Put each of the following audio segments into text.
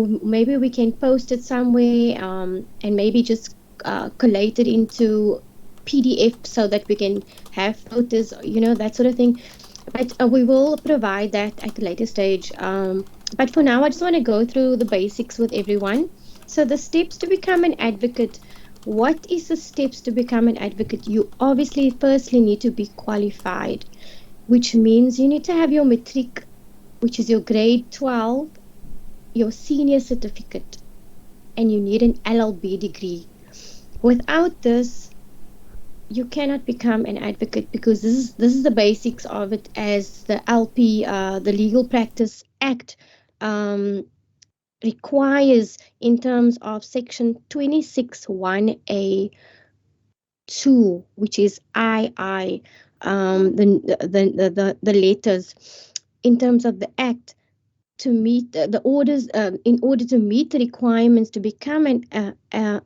maybe we can post it somewhere, and maybe just collate it into PDF so that we can have photos, that sort of thing. But we will provide that at a later stage. But for now, I just want to go through the basics with everyone. So, the steps to become an advocate. What is the steps to become an advocate? You obviously firstly need to be qualified, which means you need to have your matric, which is your grade 12, your senior certificate, and you need an LLB degree. Without this, you cannot become an advocate, because this is the basics of it, as the LP, the Legal Practice Act, um, requires in terms of Section 26(1)(a)(2), which is II, the letters in terms of the Act, to meet the orders, in order to meet the requirements to become an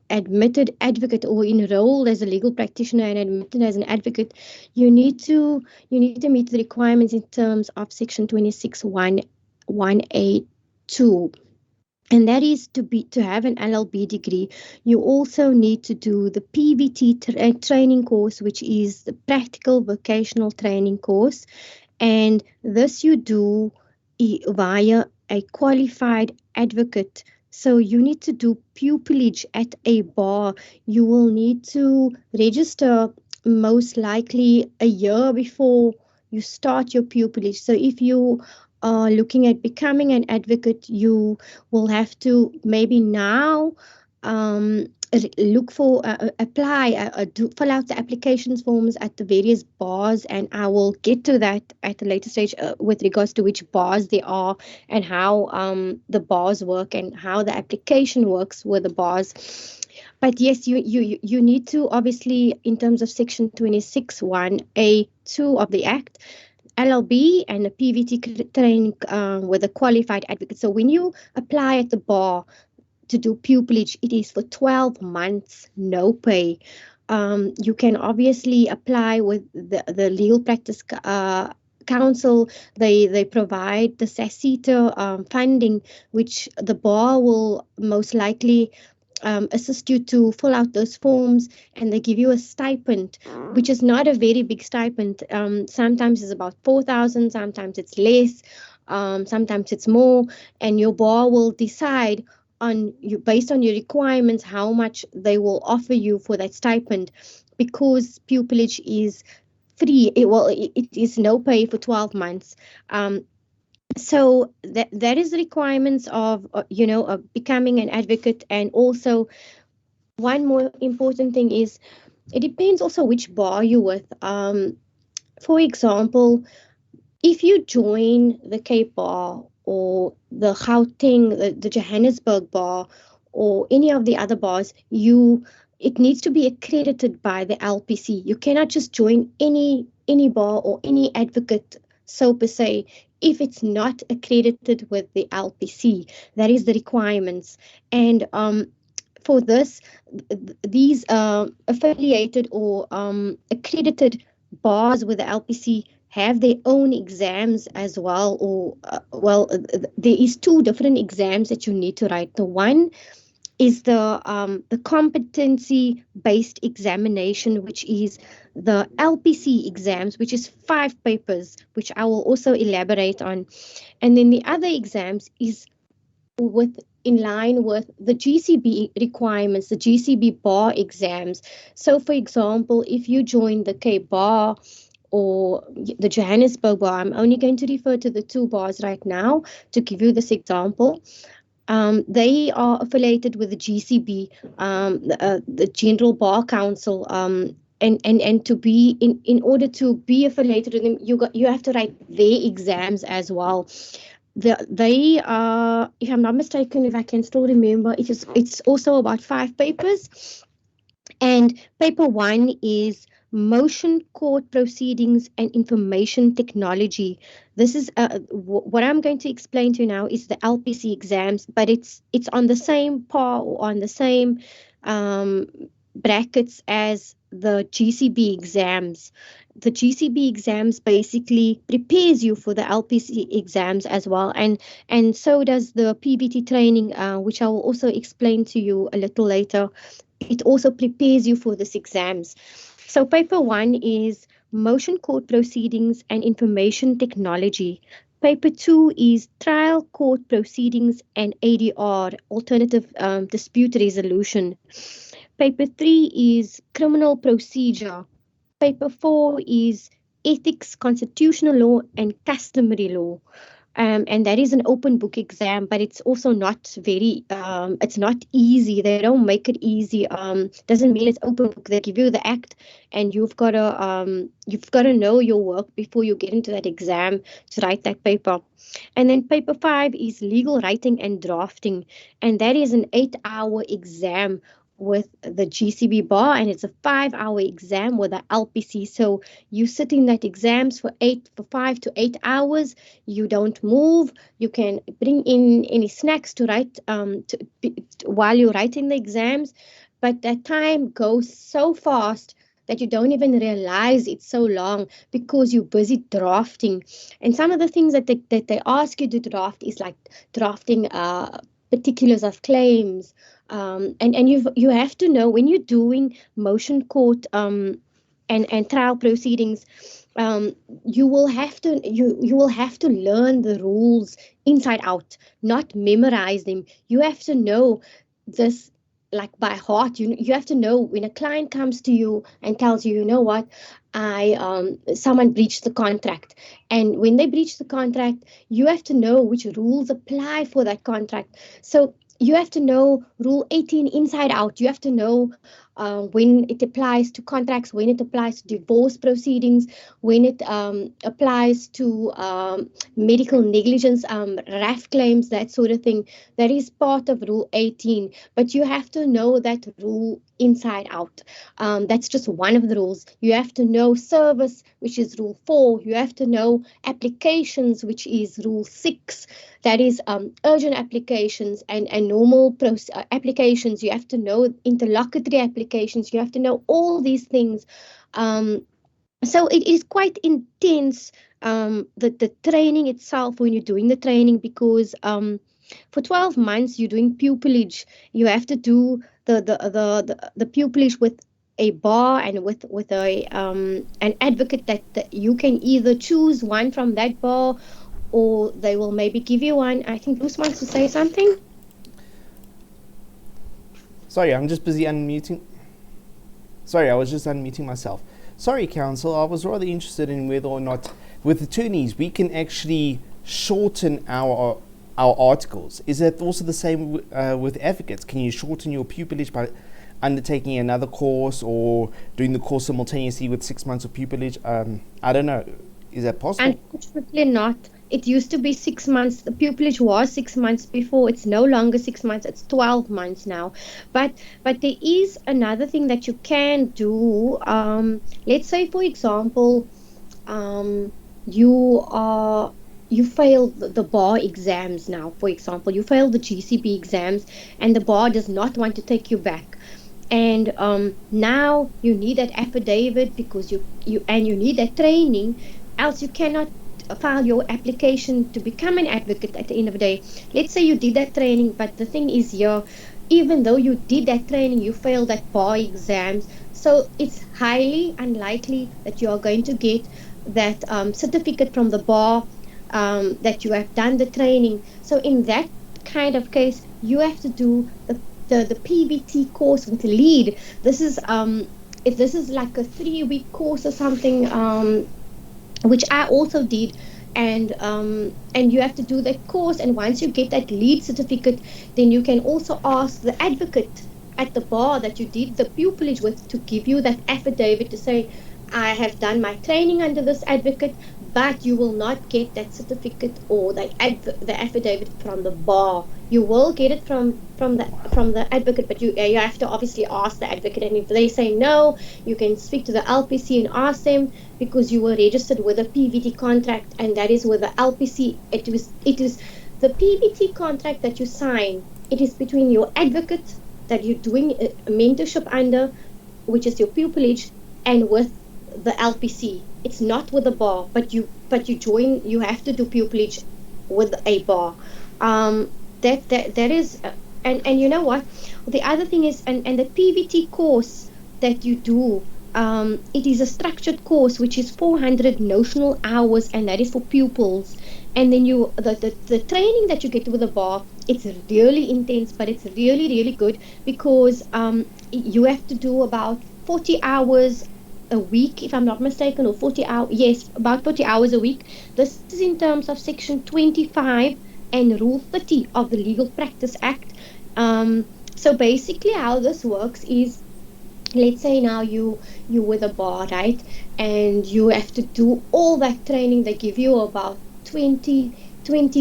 admitted advocate, or enrolled as a legal practitioner and admitted as an advocate. You need to meet the requirements in terms of Section 26(1)(a)(2), and that is to have an LLB degree. You also need to do the PVT training course, which is the practical vocational training course, and this you do via a qualified advocate. So you need to do pupillage at a bar. You will need to register most likely a year before you start your pupillage. So if you are looking at becoming an advocate, you will have to maybe now, um, look for, apply, fill out the applications forms at the various bars, and I will get to that at a later stage, with regards to which bars there are, and how the bars work, and how the application works with the bars. But yes, you need to, obviously, in terms of Section 26(1)(a)(2) of the Act, LLB and a PVT training, with a qualified advocate. So when you apply at the bar to do pupillage, it is for 12 months, no pay. You can obviously apply with the Legal Practice Council. They provide the SACITA funding, which the bar will most likely assist you to fill out those forms, and they give you a stipend, which is not a very big stipend. Sometimes it's about 4,000, sometimes it's less, sometimes it's more, and your bar will decide on you, based on your requirements, how much they will offer you for that stipend, because pupillage is free. It is no pay for 12 months. So that is the requirements of, becoming an advocate. And also, one more important thing is, it depends also which bar you're with. For example, if you join the Cape Bar, or the Gauteng, the Johannesburg bar, or any of the other bars, it needs to be accredited by the LPC. You cannot just join any bar or any advocate, so per se, if it's not accredited with the LPC. That is the requirements. And for this, these affiliated or accredited bars with the LPC have their own exams as well. Or there is two different exams that you need to write. The one is the competency based examination, which is the LPC exams, which is 5 papers, which I will also elaborate on. And then the other exams is with in line with the GCB requirements, the GCB bar exams. So, for example, if you join the Cape Bar or the Johannesburg bar, I'm only going to refer to the two bars right now to give you this example. They are affiliated with the GCB, the General Bar Council. And to be in order to be affiliated with them, you have to write their exams as well. They are, if I'm not mistaken, if I can still remember, it's also about 5 papers. And paper one is motion court proceedings and information technology. This is what I'm going to explain to you now is the LPC exams, but it's on the same par, or on the same um, brackets as the GCB exams. The GCB exams basically prepares you for the LPC exams as well, and so does the PVT training, which I will also explain to you a little later. It also prepares you for these exams. So paper one is motion court proceedings and information technology. Paper two is trial court proceedings and ADR, alternative dispute resolution. Paper three is criminal procedure. Paper four is ethics, constitutional law, and customary law. And that is an open book exam, but it's also not very, it's not easy. They don't make it easy. Doesn't mean it's open book. They give you the act, and you've got to know your work before you get into that exam to write that paper. And then paper five is legal writing and drafting, and that is an 8-hour exam with the GCB bar, and it's a 5-hour exam with the LPC. So you sit in that exams for 5 to 8 hours. You don't move. You can bring in any snacks to write while you're writing the exams, but that time goes so fast that you don't even realize it's so long because you're busy drafting. And some of the things that they ask you to draft is like drafting particulars of claims, and you have to know when you're doing motion court and trial proceedings. You will have to you will have to learn the rules inside out, not memorize them. You have to know this like by heart. You have to know when a client comes to you and tells you, you know what, I someone breached the contract, and when they breach the contract, you have to know which rules apply for that contract. So you have to know rule 18 inside out. You have to know when it applies to contracts, when it applies to divorce proceedings, when it applies to medical negligence, RAF claims, that sort of thing. That is part of rule 18, but you have to know that rule inside out. That's just one of the rules. You have to know service, which is rule 4. You have to know applications, which is rule 6. That is urgent applications and normal applications. You have to know interlocutory applications. You have to know all these things. So it is quite intense, the training itself when you're doing the training, because for 12 months you're doing pupillage. You have to do the pupillage with a bar and with a an advocate that you can either choose one from that bar, or they will maybe give you one. I think Bruce wants to say something. Sorry, I'm just busy unmuting. Sorry, I was just unmuting myself. Sorry, counsel, I was rather interested in whether or not with attorneys we can actually shorten our articles. Is that also the same with advocates? Can you shorten your pupillage by undertaking another course or doing the course simultaneously with 6 months of pupillage? I don't know. Is that possible? Unfortunately not. It used to be 6 months. The pupillage was 6 months before. It's no longer 6 months. It's 12 months now. But there is another thing that you can do. Let's say, for example, you failed the bar exams now. For example, you failed the GCB exams, and the bar does not want to take you back. And now you need that affidavit because you need that training, else you cannot file your application to become an advocate at the end of the day. Let's say you did that training, but the thing is here, even though you did that training, you failed that bar exams. So it's highly unlikely that you are going to get that certificate from the bar, that you have done the training. So in that kind of case, you have to do the PVT course with lead. This is if this is like a 3-week course or something, which I also did, and you have to do that course. And once you get that lead certificate, then you can also ask the advocate at the bar that you did the pupillage with to give you that affidavit to say, I have done my training under this advocate, but you will not get that certificate or the affidavit from the bar. You will get it from the advocate, but you have to obviously ask the advocate. And if they say no, you can speak to the LPC and ask them, because you were registered with a PVT contract, and that is with the LPC. It is the PVT contract that you sign. It is between your advocate that you're doing a mentorship under, which is your pupillage, and with the LPC. It's not with the bar, but you join. You have to do pupillage with a bar. That is, and you know what? The other thing is, and the PVT course that you do. It is a structured course which is 400 notional hours, and that is for pupils. And then the training that you get with the bar, it's really intense, but it's really good because you have to do about 40 hours a week, if I'm not mistaken, or 40 hours, yes, about 40 hours a week. This is in terms of section 25 and rule 30 of the Legal Practice Act. So basically how this works is, let's say now you with a bar, right, and you have to do all that training. They give you about 20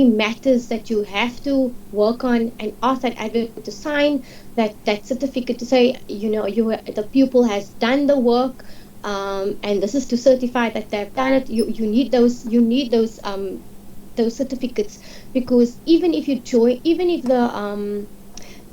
matters that you have to work on, and ask that advocate to sign that certificate to say, the pupil has done the work, and this is to certify that they've done it. You need those certificates, because even if you join, even if the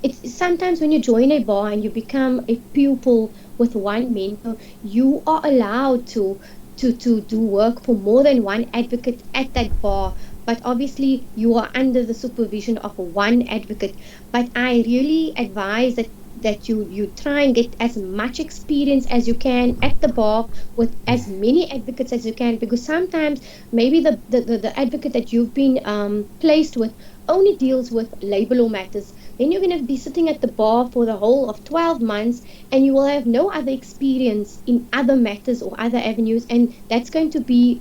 it's sometimes when you join a bar and you become a pupil with one mentor, you are allowed to do work for more than one advocate at that bar. But obviously, you are under the supervision of one advocate. But I really advise that you try and get as much experience as you can at the bar with as many advocates as you can, because sometimes maybe the advocate that you've been placed with only deals with labor law matters. Then you're going to be sitting at the bar for the whole of 12 months, and you will have no other experience in other matters or other avenues, and that's going to be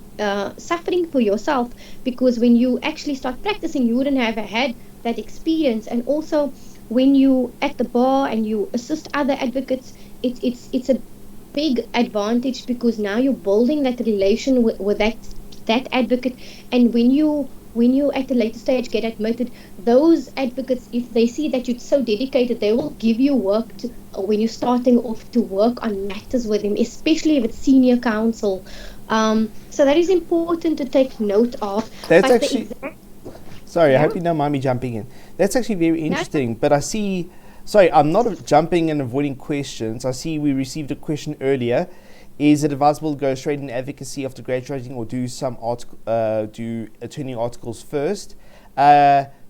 suffering for yourself, because when you actually start practicing, you wouldn't have had that experience. And also, when you at the bar and you assist other advocates, it's a big advantage, because now you're building that relation with that advocate. And when you at a later stage get admitted, those advocates, if they see that you're so dedicated, they will give you work to when you're starting off to work on matters with them, especially if it's senior counsel. So that is important to take note of. That's But the actually, exact, sorry, I yeah, hope you don't mind me jumping in. That's actually very no, interesting, but I see, sorry, I'm not jumping and avoiding questions. I see we received a question earlier. Is it advisable to go straight in advocacy after graduating, or do do attorney articles first?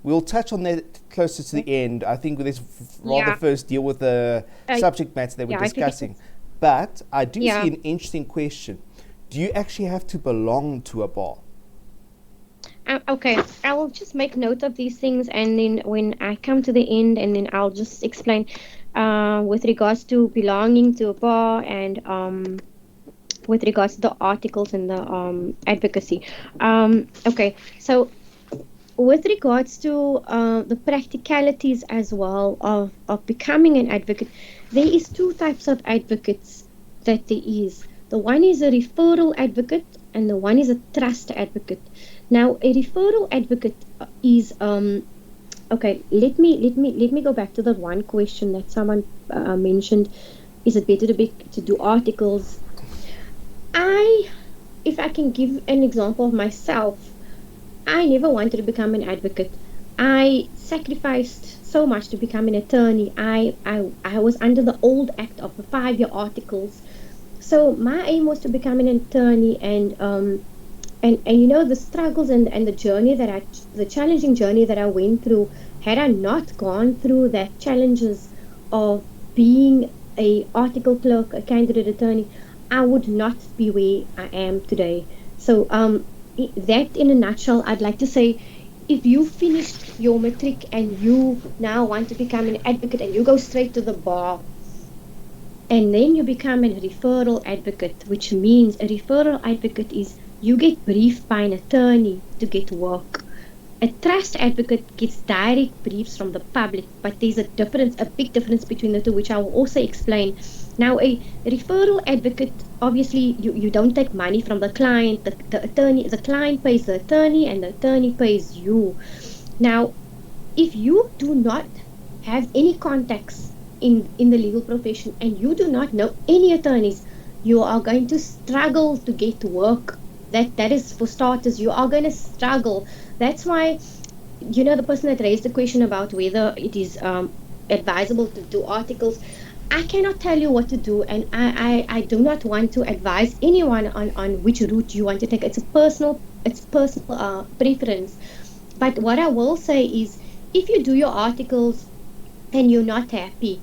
We'll touch on that closer to the end. I think let's rather yeah, first deal with the uh, subject matter that we're yeah, I think discussing. But I do see yeah. an interesting question. Do you actually have to belong to a bar? Okay, I will just make note of these things, and then when I come to the end, and then I'll just explain with regards to belonging to a bar, and with regards to the articles and the advocacy. Okay, so with regards to the practicalities as well of becoming an advocate, there is two types of advocates that there is. The one is a referral advocate, and the one is a trust advocate. Now, a referral advocate is okay. Let me go back to the one question that someone mentioned. Is it better to do articles? I, if I can give an example of myself, I never wanted to become an advocate. I sacrificed so much to become an attorney. I was under the old act of the 5-year articles. So my aim was to become an attorney, and the struggles and the journey the challenging journey that I went through, had I not gone through that challenges of being a article clerk, a candidate attorney, I would not be where I am today. So that in a nutshell, I'd like to say, if you finished your matric and you now want to become an advocate, and you go straight to the bar, and then you become a referral advocate, which means a referral advocate is you get briefed by an attorney to get work. A trust advocate gets direct briefs from the public, but there's a big difference between the two, which I will also explain. Now, a referral advocate, obviously, you don't take money from the client. The attorney, the client pays the attorney, and the attorney pays you. Now, if you do not have any contacts in the legal profession, and you do not know any attorneys, you are going to struggle to get work. That is for starters. You are going to struggle. That's why, the person that raised the question about whether it is advisable to do articles, I cannot tell you what to do, and I do not want to advise anyone on which route you want to take. It's personal preference. But what I will say is, if you do your articles and you're not happy,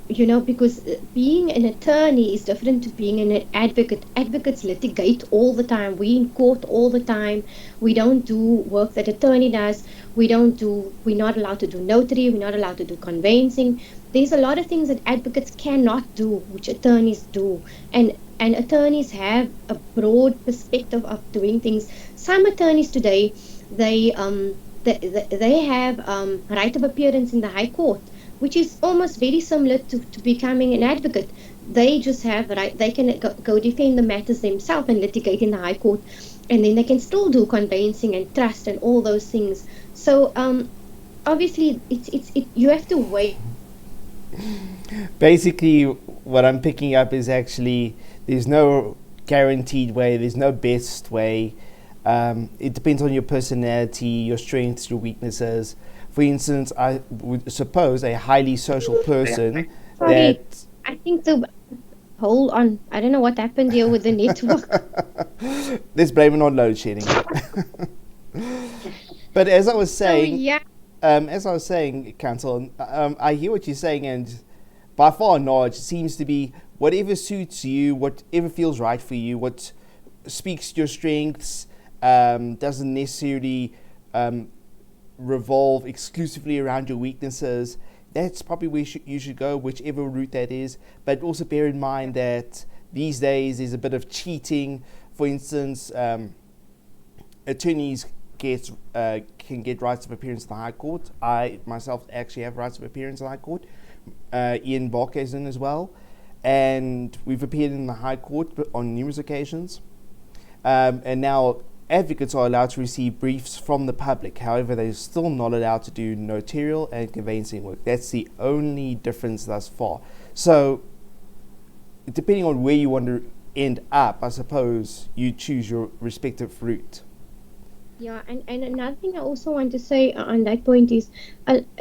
because being an attorney is different to being an advocate. Advocates litigate all the time. We in court all the time. We don't do work that attorney does. We're not allowed to do notary. We're not allowed to do conveyancing. There's a lot of things that advocates cannot do, which attorneys do. And attorneys have a broad perspective of doing things. Some attorneys today, they have right of appearance in the High Court, which is almost very similar to becoming an advocate. They just have right; they can go defend the matters themselves and litigate in the High Court, and then they can still do conveyancing and trust and all those things. So obviously, you have to wait. Basically, what I'm picking up is actually there's no guaranteed way, there's no best way. It depends on your personality, your strengths, your weaknesses. For instance, I would suppose a highly social person Sorry, that. I think the hold on. I don't know what happened here with the network. Let's blame it on load shedding. But as I was So saying, yeah, Council, I hear what you're saying, and by far and large, it seems to be whatever suits you, whatever feels right for you, what speaks to your strengths, doesn't necessarily revolve exclusively around your weaknesses. That's probably where you should go, whichever route that is. But also bear in mind that these days there's a bit of cheating. For instance, attorneys can get rights of appearance in the High Court. I myself actually have rights of appearance in the High Court. Ian Barker is in as well. And we've appeared in the High Court on numerous occasions. And now advocates are allowed to receive briefs from the public. However, they're still not allowed to do notarial and conveyancing work. That's the only difference thus far. So, depending on where you want to end up, I suppose you choose your respective route. yeah, and another thing I also want to say on that point is,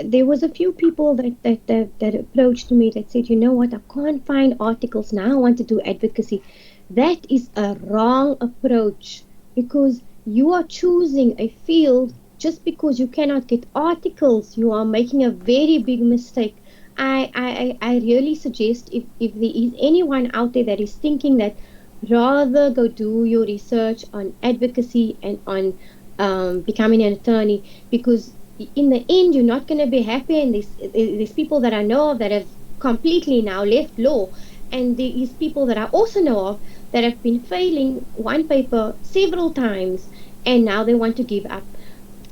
there was a few people that approached me that said, you know what, I can't find articles now. I want to do advocacy. That is a wrong approach, because you are choosing a field just because you cannot get articles. You are making a very big mistake. I really suggest, if there is anyone out there that is thinking that, rather go do your research on advocacy and on becoming an attorney, because in the end you're not going to be happy. And there's people that I know of that have completely now left law, and there is people that I also know of that have been failing one paper several times, and now they want to give up.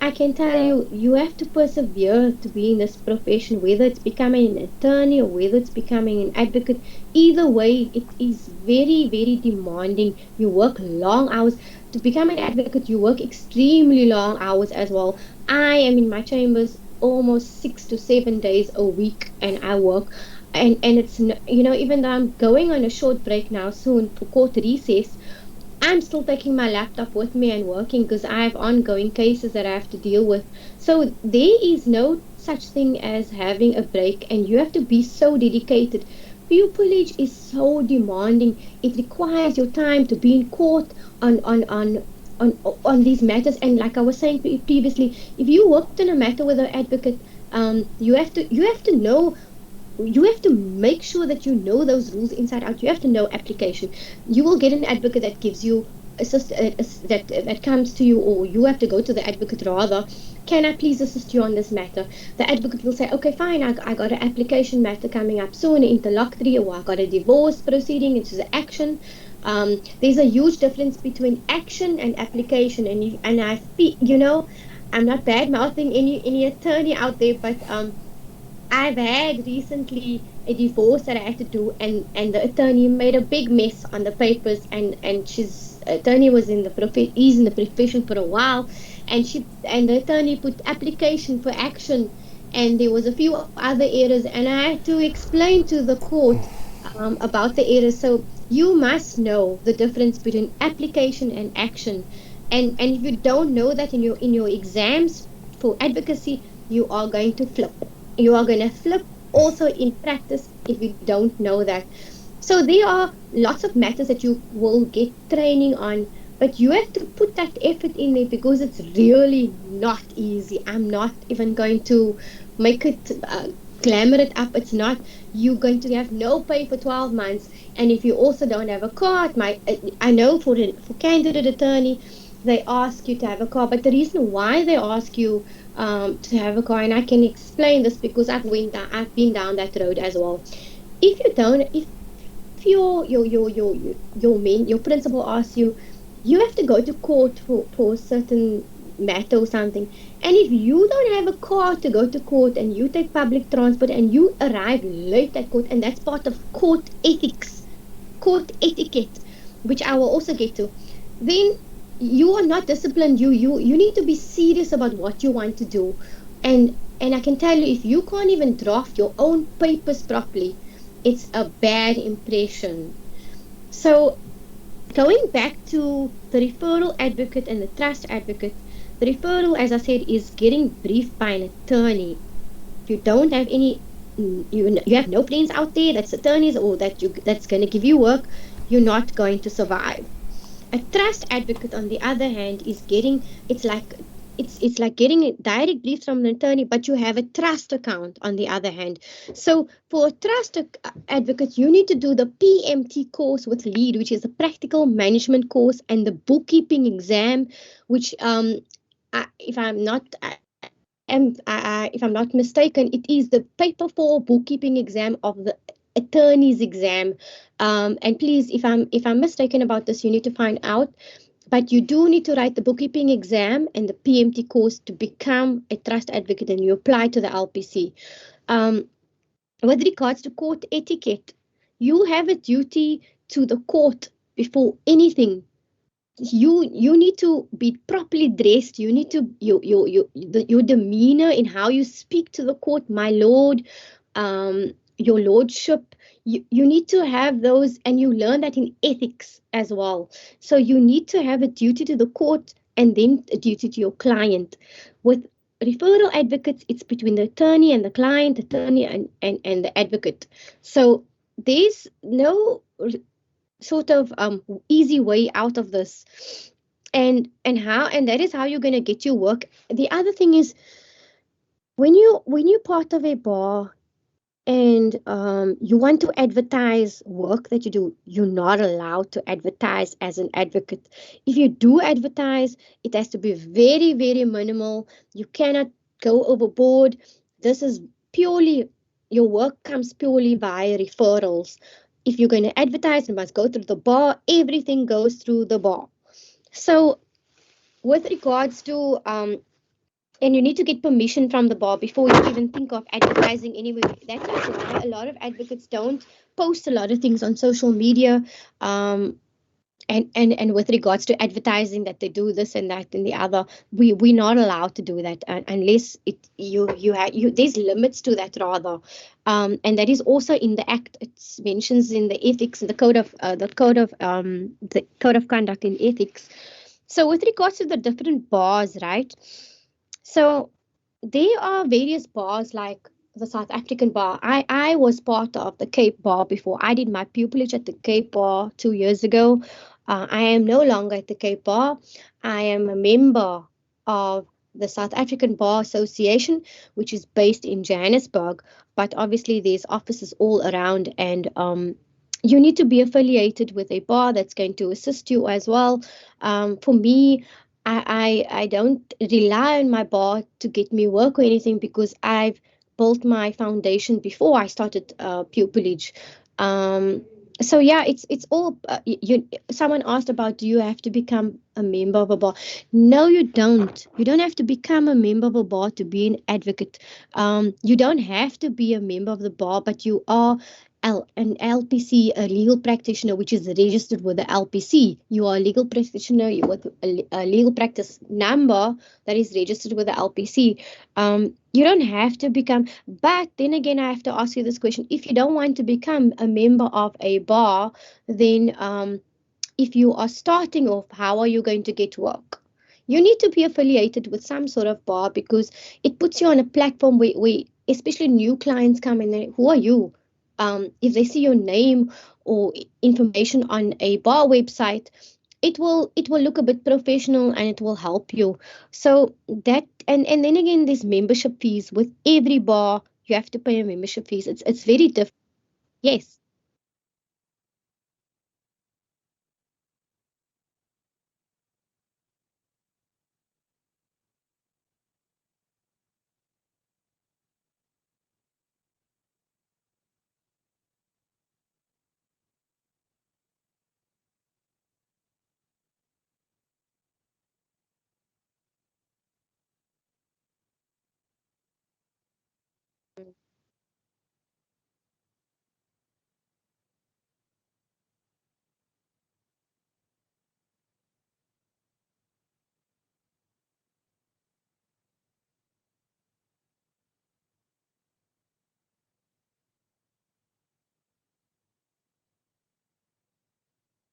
I can tell you, you have to persevere to be in this profession, whether it's becoming an attorney or whether it's becoming an advocate. Either way, it is very, very demanding. You work long hours. To become an advocate, you work extremely long hours as well. I am in my chambers almost 6 to 7 days a week, and I work. And even though I'm going on a short break now soon for court recess, I'm still taking my laptop with me and working, because I have ongoing cases that I have to deal with. So there is no such thing as having a break, and you have to be so dedicated. Pupillage is so demanding. It requires your time to be in court on these matters. And like I was saying previously, if you worked in a matter with an advocate, you have to make sure that you know those rules inside out. You have to know application. You will get an advocate that gives you that comes to you, or you have to go to the advocate rather. Can I please assist you on this matter? The advocate will say, okay, fine, I got an application matter coming up soon, interlocutory, or I got a divorce proceeding, it's an action. There's a huge difference between action and application, and I feel, I'm not bad mouthing any attorney out there, but I've had recently a divorce that I had to do, and the attorney made a big mess on the papers, and she's attorney was in the is in the profession for a while, and the attorney put application for action, and there was a few other errors, and I had to explain to the court about the errors. So you must know the difference between application and action, and if you don't know that in your exams for advocacy, you are going to flip. You are going to flip, also in practice if you don't know that. So there are lots of matters that you will get training on, but you have to put that effort in there because it's really not easy. I'm not even going to make it glamour it up. It's not. You're going to have no pay for 12 months, and if you also don't have a car, I know for candidate attorney, they ask you to have a car, but the reason why they ask you to have a car, and I can explain this because I've been down that road as well. If you don't, if your principal asks you, you have to go to court for a certain matter or something, and if you don't have a car to go to court and you take public transport and you arrive late at court, and that's part of court ethics, court etiquette, which I will also get to, then you are not disciplined. You need to be serious about what you want to do, and I can tell you, if you can't even draft your own papers properly, it's a bad impression. So going back to the referral advocate and the trust advocate, the referral, as I said, is getting briefed by an attorney. If you don't have any, you have no friends out there that's attorneys or that's going to give you work, you're not going to survive. A trust advocate, on the other hand, is getting, it's like getting a direct brief from an attorney, but you have a trust account on the other hand. So for a advocate, you need to do the PMT course with lead, which is the practical management course, and the bookkeeping exam, which if I'm not if I'm not mistaken, it is the paper 4 bookkeeping exam of the attorney's exam. And please, if I'm mistaken about this, you need to find out. But you do need to write the bookkeeping exam and the PMT course to become a trust advocate, and you apply to the LPC. Um, with regards to court etiquette, you have a duty to the court before anything. You need to be properly dressed. You need to your demeanor in how you speak to the court, my lord, your lordship. You need to have those, and you learn that in ethics as well. So you need to have a duty to the court and then a duty to your client. With referral advocates, it's between the attorney and the client, attorney and the advocate. So there's no sort of easy way out of this, and that is how you're going to get your work. The other thing is, when you're part of a bar and you want to advertise work that you do, you're not allowed to advertise as an advocate. If you do advertise, it has to be very, very minimal. You cannot go overboard. This is purely, your work comes purely via referrals. If you're going to advertise, it must go through the bar. Everything goes through the bar. So with regards to and you need to get permission from the bar before you even think of advertising anyway. That's also why a lot of advocates don't post a lot of things on social media. Um, and with regards to advertising, that they do this and that and the other, we're not allowed to do that unless it you have you there's limits to that, rather. And that is also in the act. It mentions in the ethics, the code of conduct in ethics. So with regards to the different bars, right? So there are various bars like the South African bar. I was part of the Cape bar before. I did my pupillage at the Cape bar 2 years ago. I am no longer at the Cape bar. I am a member of the South African Bar Association, which is based in Johannesburg. But obviously, there's offices all around, and you need to be affiliated with a bar that's going to assist you as well. For me, I don't rely on my bar to get me work or anything, because I've built my foundation before I started pupillage. Um, so yeah, it's all someone asked about, do you have to become a member of a bar? No, you don't. You don't have to become a member of a bar to be an advocate. You don't have to be a member of the bar, but you are an LPC, a legal practitioner, which is registered with the LPC. You are a legal practitioner with a legal practice number that is registered with the LPC. You don't have to become, but then again, I have to ask you this question. If you don't want to become a member of a bar, then if you are starting off, how are you going to get work? You need to be affiliated with some sort of bar, because it puts you on a platform where especially new clients come in, who are you? If they see your name or information on a bar website, it will look a bit professional and it will help you. So that, and then again, there's membership fees with every bar. You have to pay a membership fees. It's very different. Yes.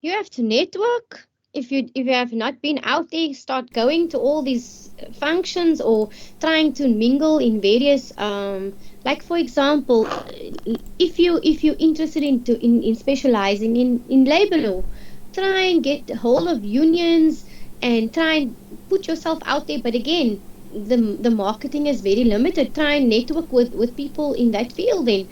You have to network. If you have not been out there, start going to all these functions or trying to mingle in various, like for example, if you're interested in specializing in labor law, try and get a hold of unions and try and put yourself out there. But again, the marketing is very limited. Try and network with people in that field then,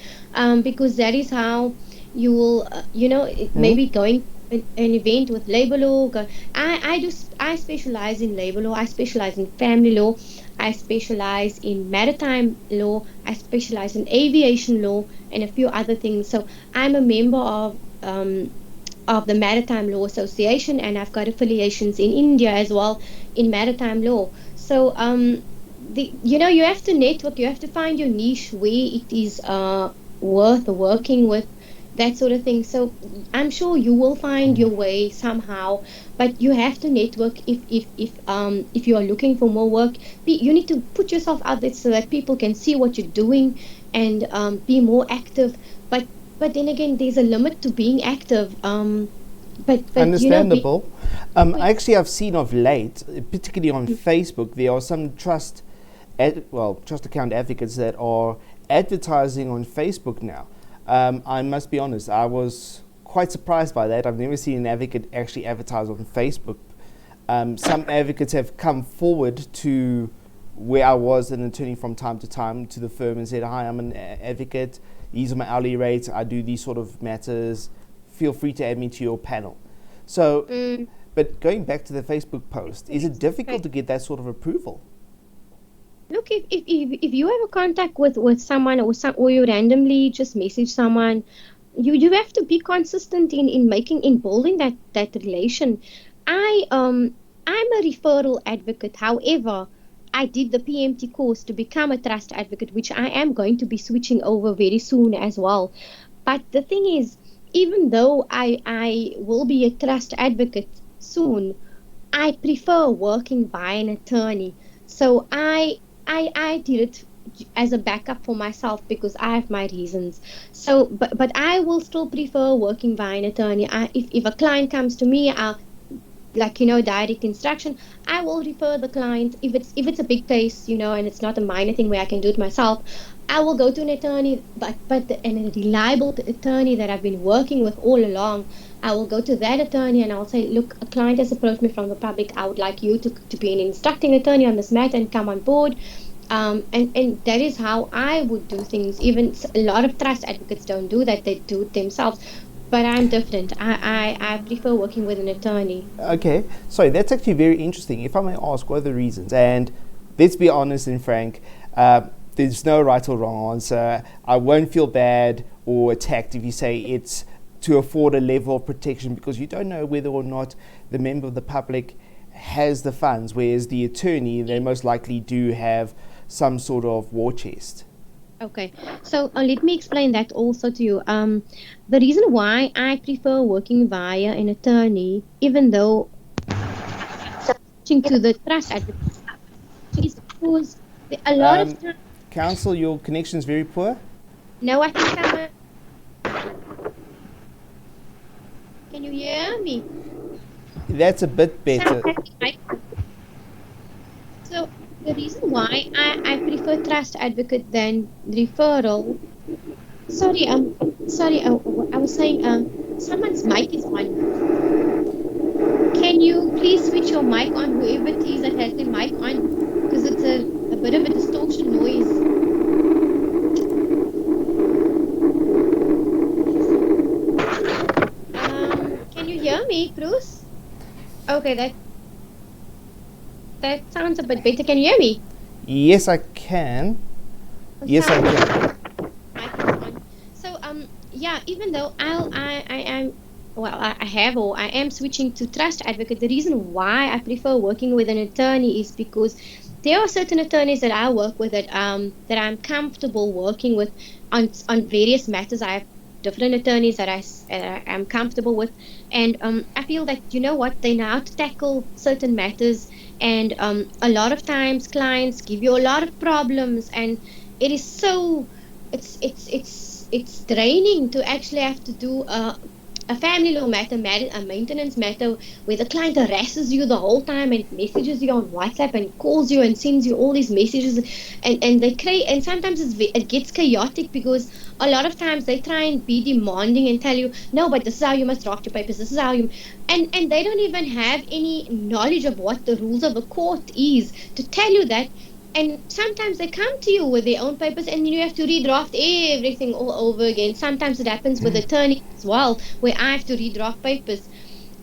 because that is how you will, Hmm? maybe going an event with labor law. I specialize in labor law. I specialize in family law. I specialize in maritime law. I specialize in aviation law and a few other things. So I'm a member of the Maritime Law Association, and I've got affiliations in India as well in maritime law. So you have to network. You have to find your niche where it is worth working with, that sort of thing. So I'm sure you will find your way somehow, but you have to network. If you are looking for more work, you need to put yourself out there so that people can see what you're doing and be more active. But then again, there's a limit to being active. But be Understandable. Actually, I've seen of late, particularly on Facebook, there are some trust account advocates that are advertising on Facebook now. I must be honest, I was quite surprised by that. I've never seen an advocate actually advertise on Facebook. Some advocates have come forward to where I was an attorney from time to time to the firm and said, "Hi, I'm an advocate. These are my hourly rates. I do these sort of matters. Feel free to add me to your panel." So, mm, but going back to the Facebook post, is it difficult right. to get that sort of approval? Look, if you have a contact with someone, or you randomly just message someone, you have to be consistent in building that relation. I'm a referral advocate. However, I did the PMT course to become a trust advocate, which I am going to be switching over very soon as well. But the thing is, even though I will be a trust advocate soon, I prefer working by an attorney. So I did it as a backup for myself because I have my reasons. So, but I will still prefer working by an attorney. If a client comes to me, I'll, like, direct instruction, I will refer the client. If it's a big case, and it's not a minor thing where I can do it myself, I will go to an attorney, and a reliable attorney that I've been working with all along. I will go to that attorney and I'll say, look, a client has approached me from the public. I would like you to be an instructing attorney on this matter and come on board. And that is how I would do things. Even a lot of trust advocates don't do that; they do it themselves. But I'm different. I prefer working with an attorney. Okay, sorry, that's actually very interesting. If I may ask, what are the reasons? And let's be honest and frank, there's no right or wrong answer. I won't feel bad or attacked if you say it's to afford a level of protection because you don't know whether or not the member of the public has the funds, whereas the attorney, they most likely do have some sort of war chest. Okay, so let me explain that also to you. The reason why I prefer working via an attorney, even though switching to the trust advocate, is because a lot of Um, times. Counsel, your connection is very poor. No, I think can you hear me? That's a bit Sound better. right? So The reason why I prefer trust advocate than referral. Sorry, sorry, I was saying, someone's mic is on. Can you please switch your mic on, whoever it is that has the mic on, because it's a bit of a distortion noise. Can you hear me, Bruce? Okay, that sounds a bit better. Can you hear me? Yes, I can. Yes, I Sorry, can. mic is on. So yeah, even though I am, well, I have, or I am switching to trust advocate, the reason why I prefer working with an attorney is because there are certain attorneys that I work with that I'm comfortable working with on various matters. I have different attorneys that I am comfortable with, and I feel that, you know what, they know how to tackle certain matters, and a lot of times clients give you a lot of problems, and it is so, it's draining to actually have to do a family law matter, a maintenance matter, where the client harasses you the whole time and messages you on WhatsApp and calls you and sends you all these messages, and they create, and sometimes it gets chaotic because a lot of times they try and be demanding and tell you, no, but this is how you must draft your papers, this is how you, and they don't even have any knowledge of what the rules of a court is to tell you that. And sometimes they come to you with their own papers and you have to redraft everything all over again. Sometimes it happens with attorneys as well, where I have to redraft papers.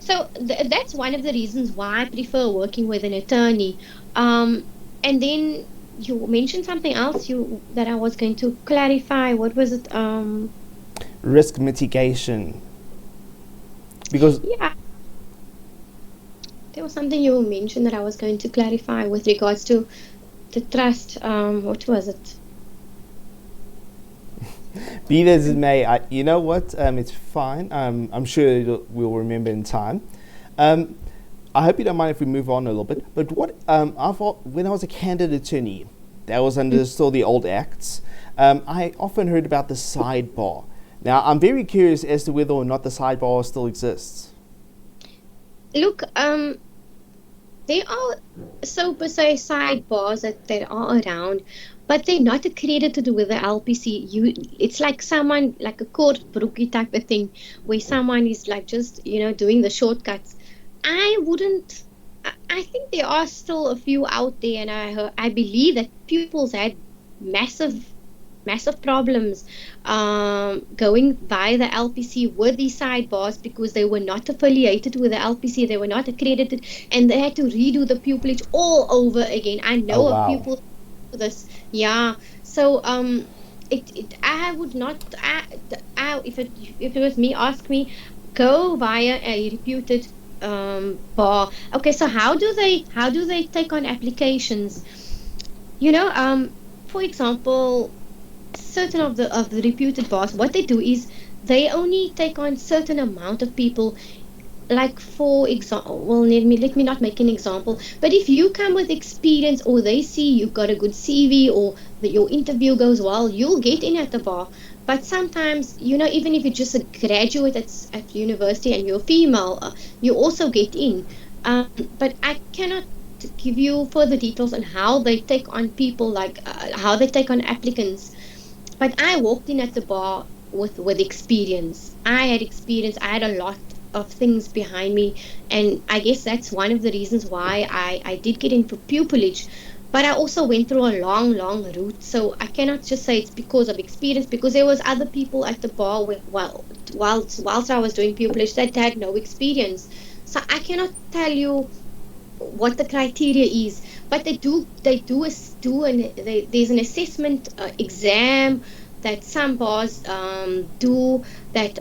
So that's one of the reasons why I prefer working with an attorney. And then you mentioned something else you that I was going to clarify. What was it? Risk mitigation. Because Yeah, there was something you mentioned that I was going to clarify with regards to the trust. What was it? be that as it may, you know what? It's fine. I'm sure we'll remember in time. Um, I hope you don't mind if we move on a little bit. But what when I was a candidate attorney, that was under still the old acts. I often heard about the sidebar. Now I'm very curious as to whether or not the sidebar still exists. Look, there are, so per se, sidebars that are around, but they're not accredited with the LPC. It's like someone, like a court brookie type of thing, where someone is like just, doing the shortcuts. I wouldn't. I think there are still a few out there, and I believe that pupils had massive problems going by the LPC with these sidebars because they were not affiliated with the LPC, they were not accredited, and they had to redo the pupillage all over again. I Oh know of wow. pupils for this, yeah. So I would not. If it was me, ask me, go via a reputed bar. Okay, so how do they take on applications? You know, for example, certain of the reputed bars, what they do is they only take on certain amount of people. Like, for example, well, let me not make an example, but if you come with experience, or they see you've got a good CV, or that your interview goes well, you'll get in at the bar. But sometimes, even if you're just a graduate at university and you're female, you also get in. But I cannot give you further details on how they take on people, like how they take on applicants. But I walked in at the bar with experience. I had experience. I had a lot of things behind me, and I guess that's one of the reasons why I did get in for pupillage. But I also went through a long, long route, so I cannot just say it's because of experience. Because there was other people at the bar whilst I was doing pupillage that had no experience. So I cannot tell you what the criteria is, but there's an assessment exam that some bars do, that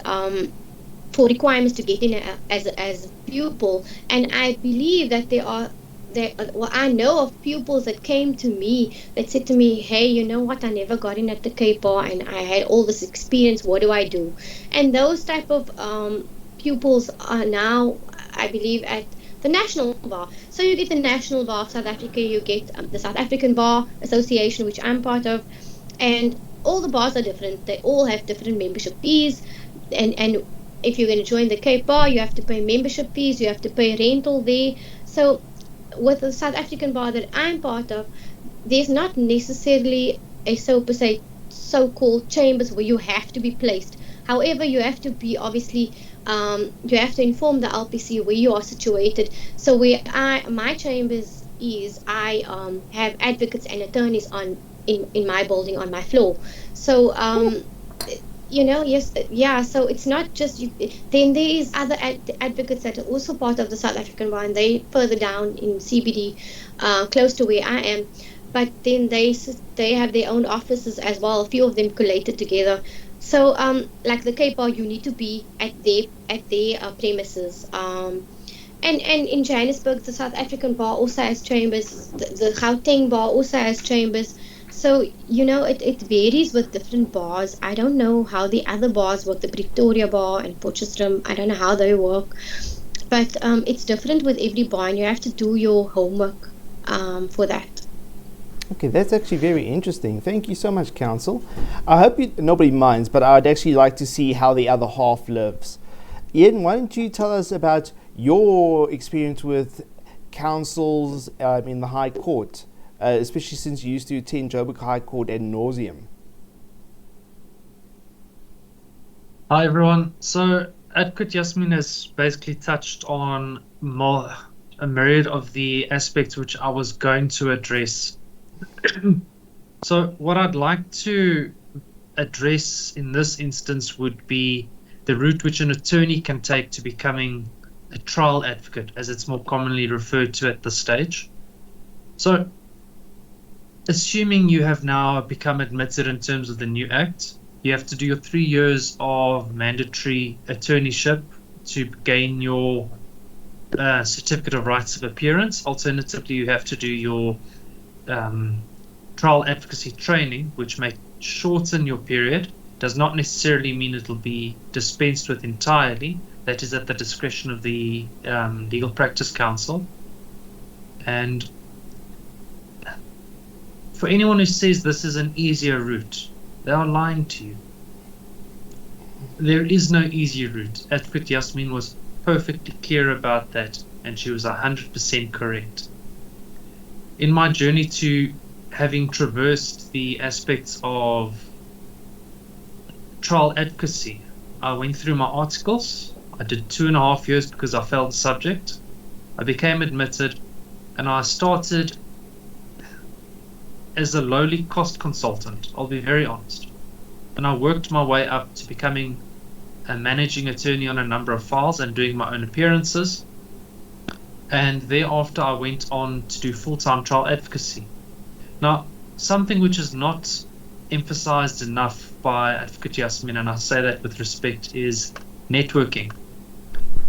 for requirements to get in as a pupil. And I believe that well, I know of pupils that came to me that said to me, hey, you know what, I never got in at the Cape Bar and I had all this experience, what do I do? And those type of pupils are now, I believe, at the National Bar. So you get the National Bar of South Africa, you get the South African Bar Association, which I'm part of, and all the bars are different. They all have different membership fees, and if you're going to join the Cape Bar, you have to pay membership fees, you have to pay rental there. So with the South African bar that I'm part of, there's not necessarily a so-called chambers where you have to be placed. However, you have to be obviously, you have to inform the LPC where you are situated. So where my chambers is, I have advocates and attorneys on in my building on my floor. So yes, yeah. So it's not just you. Then there is other advocates that are also part of the South African bar, and they further down in CBD, close to where I am. But then they have their own offices as well. A few of them collated together. So like the Cape Bar, you need to be at their premises. And in Johannesburg, the South African bar also has chambers. The Gauteng bar also has chambers. So, it varies with different bars. I don't know how the other bars work, the Pretoria bar and Potchefstroom. I don't know how they work. But it's different with every bar, and you have to do your homework for that. Okay, that's actually very interesting. Thank you so much, Counsel. I hope nobody minds, but I'd actually like to see how the other half lives. Ian, why don't you tell us about your experience with councils in the High Court, especially since you used to attend Joburg High Court ad nauseum? Hi everyone. So Advocate Yasmin has basically touched on a myriad of the aspects which I was going to address. So what I'd like to address in this instance would be the route which an attorney can take to becoming a trial advocate, as it's more commonly referred to at this stage. So assuming you have now become admitted in terms of the new act, you have to do your 3 years of mandatory attorneyship to gain your certificate of rights of appearance. Alternatively, you have to do your trial advocacy training, which may shorten your period. Does not necessarily mean it'll be dispensed with entirely. That is at the discretion of the Legal Practice Council. And for anyone who says this is an easier route, they are lying to you. There is no easy route. Advocate Yasmin was perfectly clear about that, and she was 100% correct. In my journey to having traversed the aspects of trial advocacy, I went through my articles. I did 2.5 years because I failed the subject. I became admitted, and I started as a lowly cost consultant. I'll be very honest. And I worked my way up to becoming a managing attorney on a number of files and doing my own appearances. And thereafter, I went on to do full-time trial advocacy. Now, something which is not emphasized enough by Advocate Yasmin, and I say that with respect, is networking.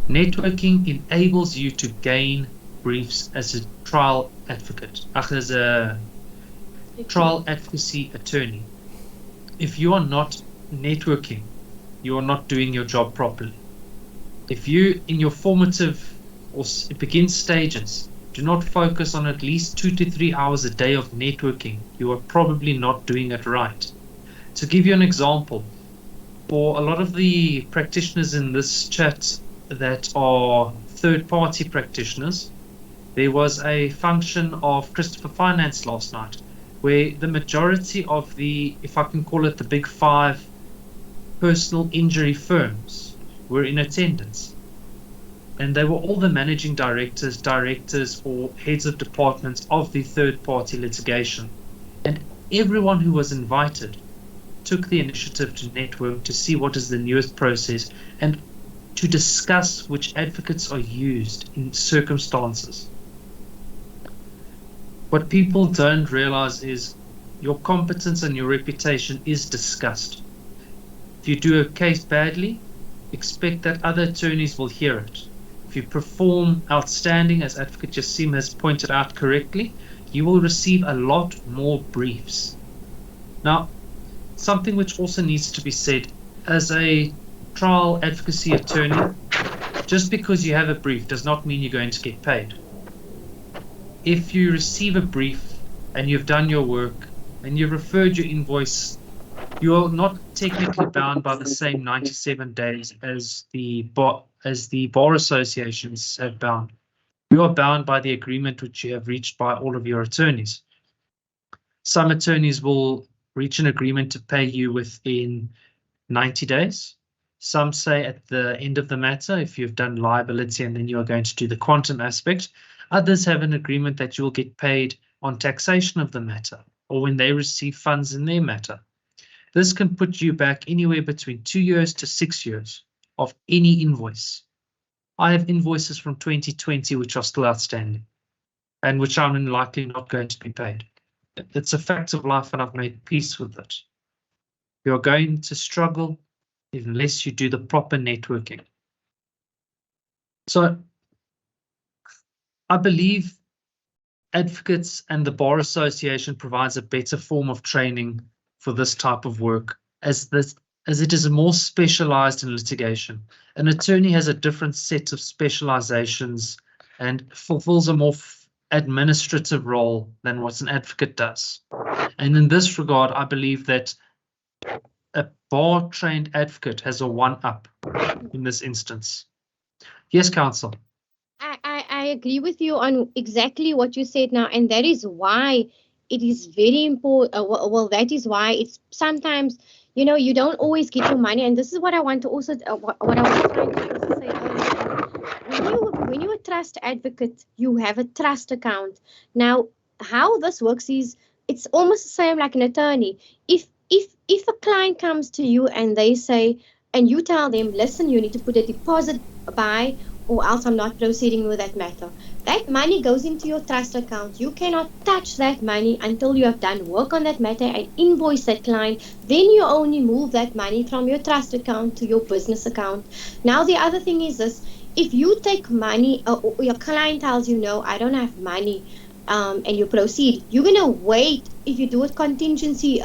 Networking enables you to gain briefs as a trial advocate, as a trial advocacy attorney. If you are not networking, you are not doing your job properly. If you, in your formative or begin stages, do not focus on at least 2 to 3 hours a day of networking, you are probably not doing it right. To give you an example, for a lot of the practitioners in this chat that are third-party practitioners, there was a function of Christopher Finance last night, where the majority of the, if I can call it the big 5 personal injury firms were in attendance. And they were all the managing directors or heads of departments of the third-party litigation. And everyone who was invited took the initiative to network, to see what is the newest process, and to discuss which advocates are used in circumstances. What people don't realize is your competence and your reputation is discussed. If you do a case badly, expect that other attorneys will hear it. If you perform outstanding, as Advocate Jassim has pointed out correctly, you will receive a lot more briefs. Now, something which also needs to be said, as a trial advocacy attorney, just because you have a brief does not mean you're going to get paid. If you receive a brief and you've done your work and you've referred your invoice, you are not technically bound by the same 97 days as the bar associations have bound. You are bound by the agreement which you have reached by all of your attorneys. Some attorneys will reach an agreement to pay you within 90 days. Some say at the end of the matter, if you've done liability and then you are going to do the quantum aspect. Others have an agreement that you will get paid on taxation of the matter or when they receive funds in their matter. This can put you back anywhere between 2 years to 6 years of any invoice. I have invoices from 2020 which are still outstanding and which I'm likely not going to be paid. It's a fact of life and I've made peace with it. You're going to struggle unless you do the proper networking. So I believe advocates and the Bar Association provides a better form of training for this type of work as it is more specialized in litigation. An attorney has a different set of specializations and fulfills a more administrative role than what an advocate does. And in this regard, I believe that a bar-trained advocate has a one-up in this instance. Yes, counsel. I agree with you on exactly what you said now, and that is why it is very important. Well, that is why it's sometimes, you don't always get your money, and this is what I want to also, what I was trying to also say earlier. When you're a trust advocate, you have a trust account. Now, how this works is it's almost the same like an attorney. If a client comes to you and they say, and you tell them, listen, you need to put a deposit by, or else I'm not proceeding with that matter. That money goes into your trust account. You cannot touch that money until you have done work on that matter and invoice that client. Then you only move that money from your trust account to your business account. Now, the other thing is this. If you take money, or your client tells you, no, I don't have money, and you proceed, you're going to wait. If you do a contingency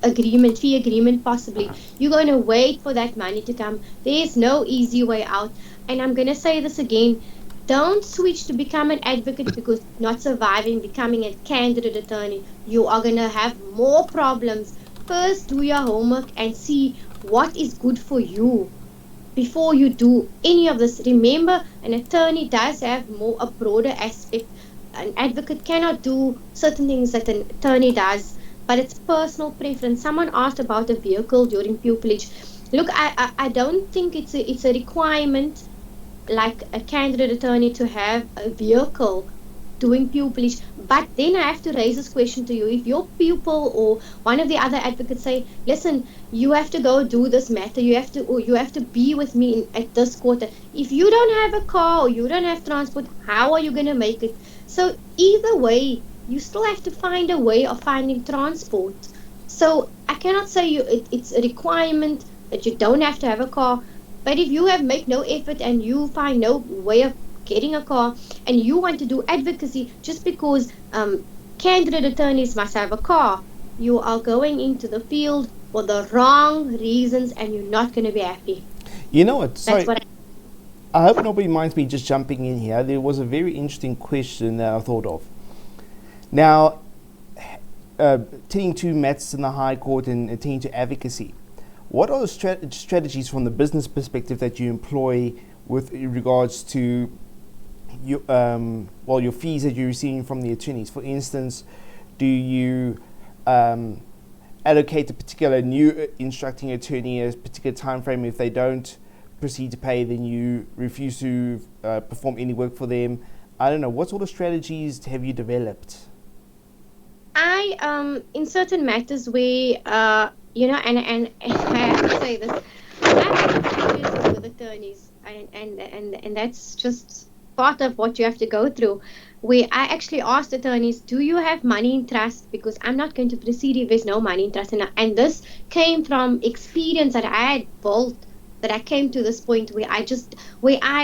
agreement, fee agreement possibly, you're going to wait for that money to come. There's no easy way out. And I'm going to say this again, don't switch to become an advocate because not surviving becoming a candidate attorney. You are going to have more problems. First, do your homework and see what is good for you before you do any of this. Remember, an attorney does have a broader aspect. An advocate cannot do certain things that an attorney does, but it's personal preference. Someone asked about a vehicle during pupillage. Look, I don't think it's a requirement like a candidate attorney to have a vehicle doing pupillage. But then I have to raise this question to you. If your pupil or one of the other advocates say, listen, you have to go do this matter, you have to be with me at this quarter. If you don't have a car or you don't have transport, how are you going to make it? So either way, you still have to find a way of finding transport. So I cannot say it's a requirement that you don't have to have a car. But if you make no effort and you find no way of getting a car and you want to do advocacy just because candidate attorneys must have a car, you are going into the field for the wrong reasons and you're not going to be happy. You know what? Sorry. I hope nobody minds me just jumping in here. There was a very interesting question that I thought of. Now, attending to matters in the High Court and attending to advocacy, what are the strategies from the business perspective that you employ with regards to your fees that you're receiving from the attorneys? For instance, do you allocate a particular new instructing attorney a particular time frame? If they don't proceed to pay, then you refuse to perform any work for them? I don't know. What sort of strategies have you developed? In certain matters where, and I have to say this, I've experiences with attorneys, and that's just part of what you have to go through, where I actually asked attorneys, do you have money in trust? Because I'm not going to proceed if there's no money in trust. And this came from experience that I had built, that I came to this point where I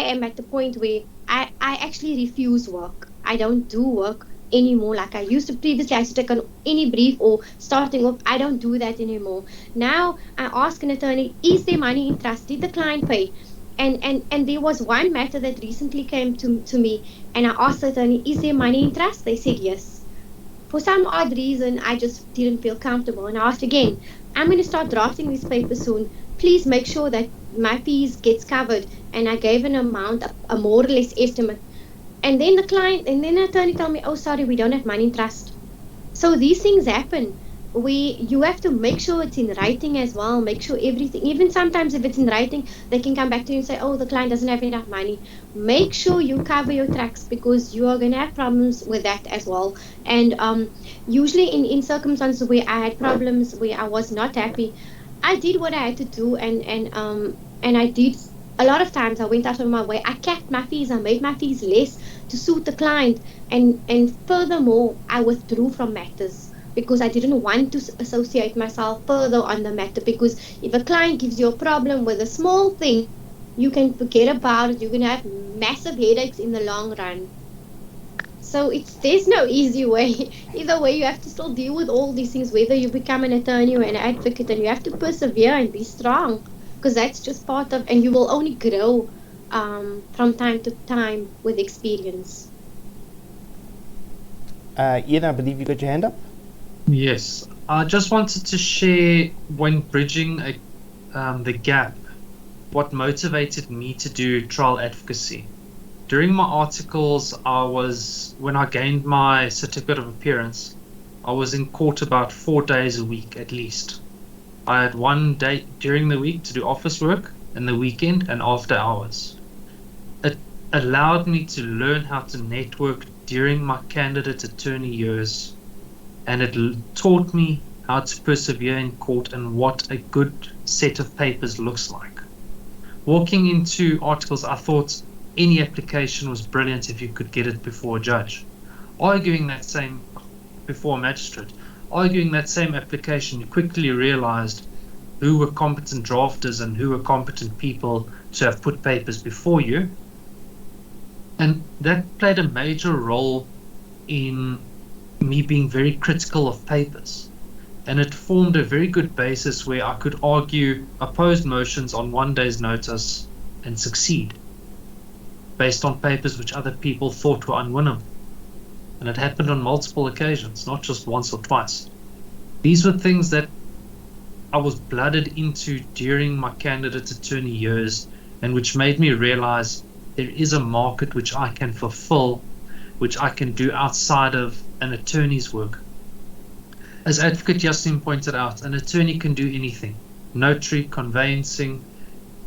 am at the point where I actually refuse work. I don't do work anymore like I used to previously. I used to take on any brief or starting off. I don't do that anymore. Now I ask an attorney, is there money in trust? Did the client pay? And there was one matter that recently came to me, and I asked the attorney, is there money in trust? They said yes. For some odd reason, I just didn't feel comfortable, and I asked again, I'm going to start drafting this paper soon. Please make sure that my fees gets covered. And I gave an amount, a more or less estimate. And then the attorney told me, oh, sorry, we don't have money in trust. So these things happen. You have to make sure it's in writing as well. Make sure everything, even sometimes if it's in writing, they can come back to you and say, "Oh, the client doesn't have enough money." Make sure you cover your tracks because you are going to have problems with that as well. And usually in circumstances where I had problems, where I was not happy, I did what I had to do, and I did. A lot of times I went out of my way. I capped my fees. I made my fees less to suit the client, and furthermore, I withdrew from matters because I didn't want to associate myself further on the matter. Because if a client gives you a problem with a small thing, you can forget about it. You're gonna have massive headaches in the long run. So there's no easy way. Either way, you have to still deal with all these things, whether you become an attorney or an advocate, and you have to persevere and be strong, because that's just part of, and you will only grow from time to time with experience. Ian, I believe you got your hand up. Yes, I just wanted to share when bridging the gap, what motivated me to do trial advocacy. During my articles, when I gained my certificate of appearance, I was in court about 4 days a week at least. I had one day during the week to do office work, and the weekend and after hours. It allowed me to learn how to network during my candidate attorney years, and it taught me how to persevere in court and what a good set of papers looks like. Walking into articles, I thought any application was brilliant if you could get it before a judge. Before a magistrate, arguing that same application, you quickly realized who were competent drafters and who were competent people to have put papers before you. And that played a major role in me being very critical of papers. And it formed a very good basis where I could argue opposed motions on one day's notice and succeed, based on papers which other people thought were unwinnable. And it happened on multiple occasions, not just once or twice. These were things that I was blooded into during my candidate attorney years, and which made me realize there is a market which I can fulfill, which I can do outside of an attorney's work. As Advocate Justin pointed out, an attorney can do anything. Notary, conveyancing,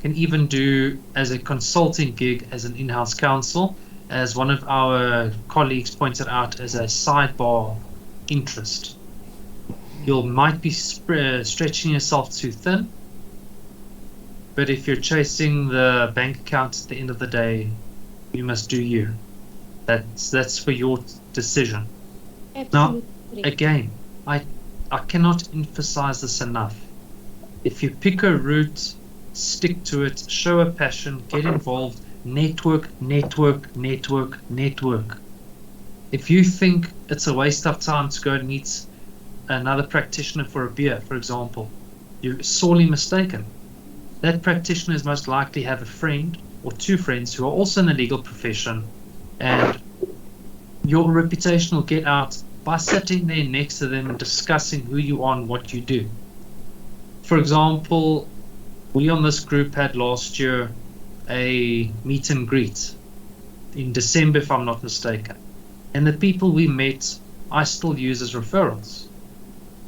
can even do as a consulting gig as an in-house counsel, as one of our colleagues pointed out, as a sidebar interest. You might be stretching yourself too thin, but if you're chasing the bank account at the end of the day, you must do you. That's for your decision. Absolutely. Now, again, I cannot emphasize this enough. If you pick a route, stick to it, show a passion, get involved, network. If you think it's a waste of time to go and meet another practitioner for a beer, for example, you're sorely mistaken. That practitioner is most likely have a friend or two friends who are also in the legal profession, and your reputation will get out by sitting there next to them and discussing who you are and what you do. For example, we on this group had last year a meet and greet in December, if I'm not mistaken. And the people we met, I still use as referrals.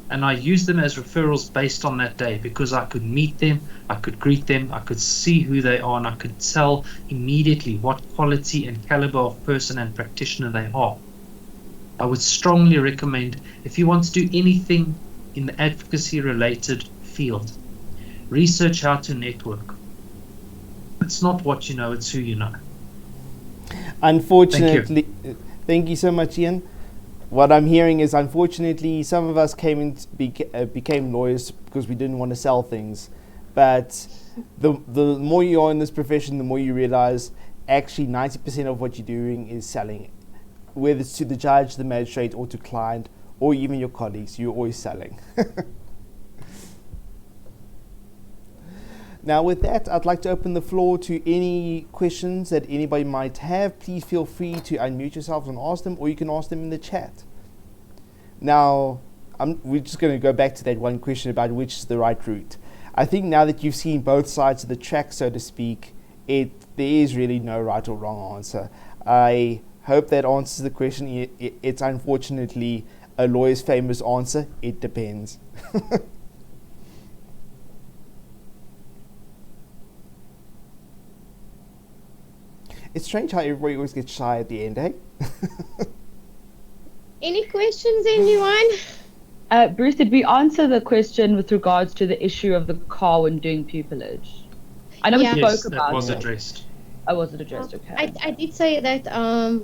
And I use them as referrals based on that day because I could meet them, I could greet them, I could see who they are, and I could tell immediately what quality and caliber of person and practitioner they are. I would strongly recommend, if you want to do anything in the advocacy related field, research how to network. It's not what you know, it's who you know. Unfortunately, thank you so much, Ian. What I'm hearing is, unfortunately, some of us became lawyers because we didn't want to sell things. But the more you are in this profession, the more you realize actually 90% of what you're doing is selling. Whether it's to the judge, the magistrate, or to client, or even your colleagues, you're always selling. Now with that, I'd like to open the floor to any questions that anybody might have. Please feel free to unmute yourselves and ask them, or you can ask them in the chat. Now, we're just going to go back to that one question about which is the right route. I think now that you've seen both sides of the track, so to speak, there is really no right or wrong answer. I hope that answers the question. It's unfortunately A lawyer's famous answer: it depends. It's strange how everybody always gets shy at the end, eh? Any questions, anyone? Bruce, did we answer the question with regards to the issue of the car when doing pupillage? I know Yeah. we Yes, spoke that about was it. addressed. Oh, was it addressed? Okay. I did say that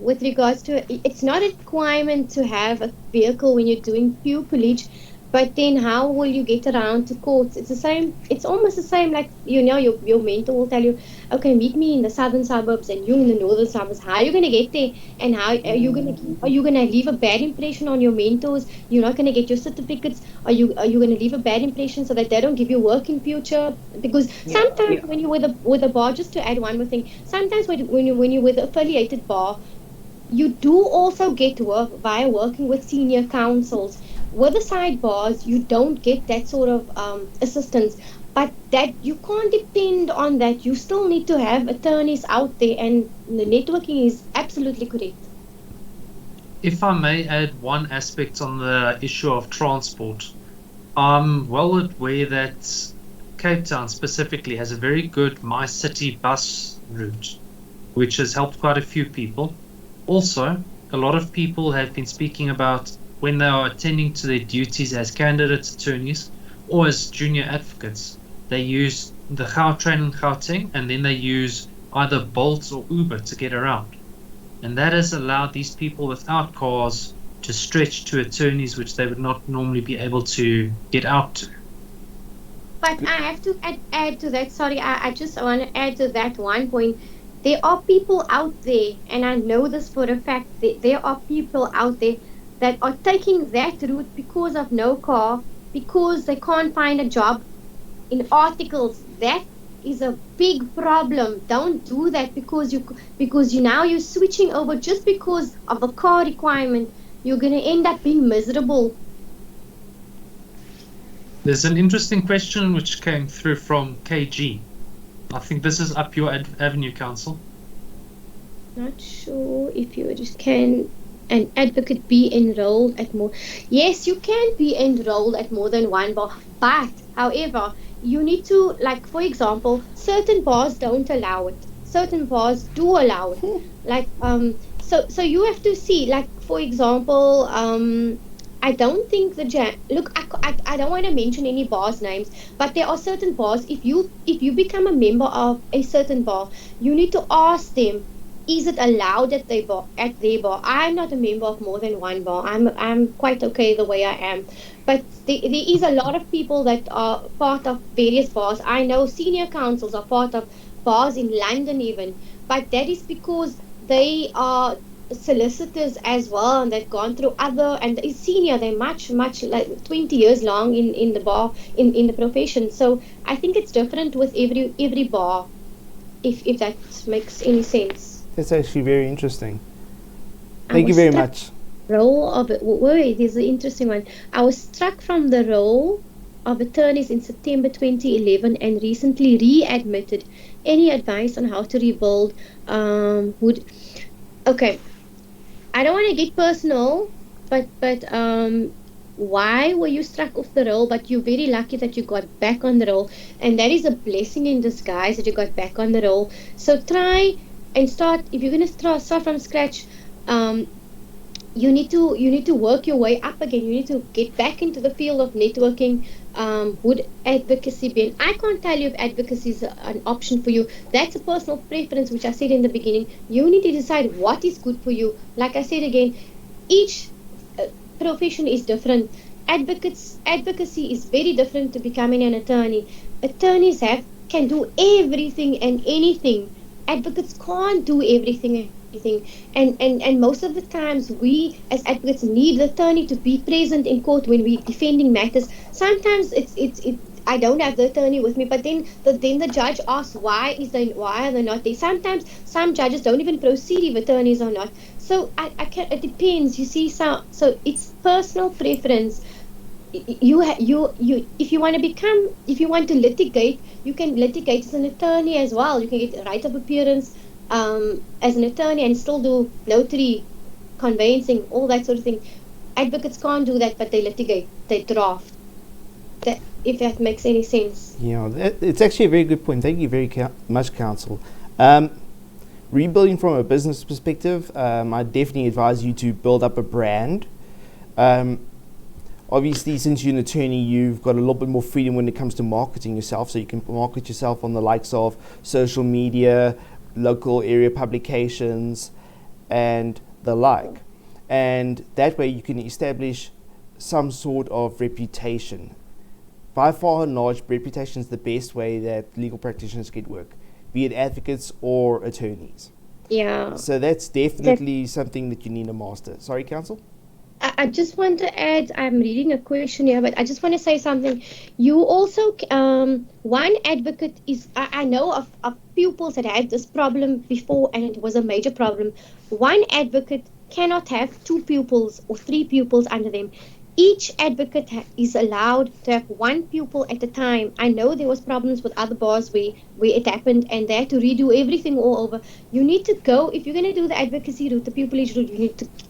with regards to it's not a requirement to have a vehicle when you're doing pupillage, but then how will you get around to courts? It's the same. It's almost the same. Like your mentor will tell you, okay, meet me in the southern suburbs and you in the northern suburbs. How are you gonna get there? And how are you gonna leave a bad impression on your mentors? You're not gonna get your certificates. Are you gonna leave a bad impression so that they don't give you work in future? Because sometimes when you're with a bar, just to add one more thing, sometimes when you're with an affiliated bar, you do also get work via working with senior counsels. With the sidebars, you don't get that sort of assistance, but that you can't depend on that. You still need to have attorneys out there, and the networking is absolutely correct. If I may add one aspect on the issue of transport, I'm well aware that Cape Town specifically has a very good My City bus route, which has helped quite a few people. Also, a lot of people have been speaking about when they are attending to their duties as candidate attorneys or as junior advocates, they use the Gautrain and Gauteng, and then they use either Bolt or Uber to get around. And that has allowed these people without cars to stretch to attorneys which they would not normally be able to get out to. But I have to add to that. Sorry, I just want to add to that one point. There are people out there, and I know this for a fact, that there are people out there that are taking that route because of no car, because they can't find a job in articles. That is a big problem. Don't do that because you now you're switching over just because of a car requirement. You're gonna end up being miserable. There's an interesting question which came through from KG. I think this is up your avenue, Counsel. Not sure if you just can an advocate be enrolled at more. Yes, you can be enrolled at more than one bar, but however, you need to, like, for example, certain bars don't allow it. Certain bars do allow it. Like so you have to see, like, for example, I don't think look, I don't want to mention any bars names, but there are certain bars. If you become a member of a certain bar, you need to ask them, is it allowed at their bar? At their bar, I'm not a member of more than one bar. I'm quite okay the way I am, but there is a lot of people that are part of various bars. I know senior councils are part of bars in London even, but that is because they are solicitors as well, and they've gone through other, and they're senior, they're much like 20 years long in the bar, in the profession. So I think it's different with every bar, if that makes any sense. That's actually very interesting. Thank you very much. Role of it. Wait, there's an interesting one. I was struck from the role of attorneys in September 2011 and recently readmitted. Any advice on how to rebuild? Okay. I don't want to get personal, but why were you struck off the roll? But you're very lucky that you got back on the roll, and that is a blessing in disguise that you got back on the roll. So try and start. If you're gonna start from scratch, you need to work your way up again. You need to get back into the field of networking. Would advocacy be? And I can't tell you if advocacy is an option for you. That's a personal preference, which I said in the beginning. You need to decide what is good for you. Like I said again, each profession is different. Advocacy is very different to becoming an attorney. Attorneys can do everything and anything. Advocates can't do everything and anything. And most of the times we as advocates need the attorney to be present in court when we're defending matters. Sometimes it's I don't have the attorney with me, but then the judge asks why are they not there. Sometimes some judges don't even proceed if attorneys are not. So it depends. You see, so it's personal preference. You if you want to litigate, you can litigate as an attorney as well. You can get a right of appearance as an attorney and still do notary, conveyancing, all that sort of thing. advocates can't do that, but they litigate, they draft. That, if that makes any sense. Yeah, it's actually a very good point. Thank you very much, counsel. Rebuilding from a business perspective, I definitely advise you to build up a brand. Obviously, since you're an attorney, you've got a little bit more freedom when it comes to marketing yourself. So you can market yourself on the likes of social media, local area publications, and the like. And that way you can establish some sort of reputation. By far and large, reputation is the best way that legal practitioners get work, be it advocates or attorneys. Yeah. So that's definitely something that you need to master. Sorry, counsel? I just want to add, I'm reading a question here, but I just want to say something. You also, one advocate is, I know of pupils that had this problem before and it was a major problem. One advocate cannot have two pupils or three pupils under them. Each advocate is allowed to have one pupil at a time. I know there was problems with other bars where it happened and they had to redo everything all over. You need to go, if you're going to do the advocacy route, the pupillage route,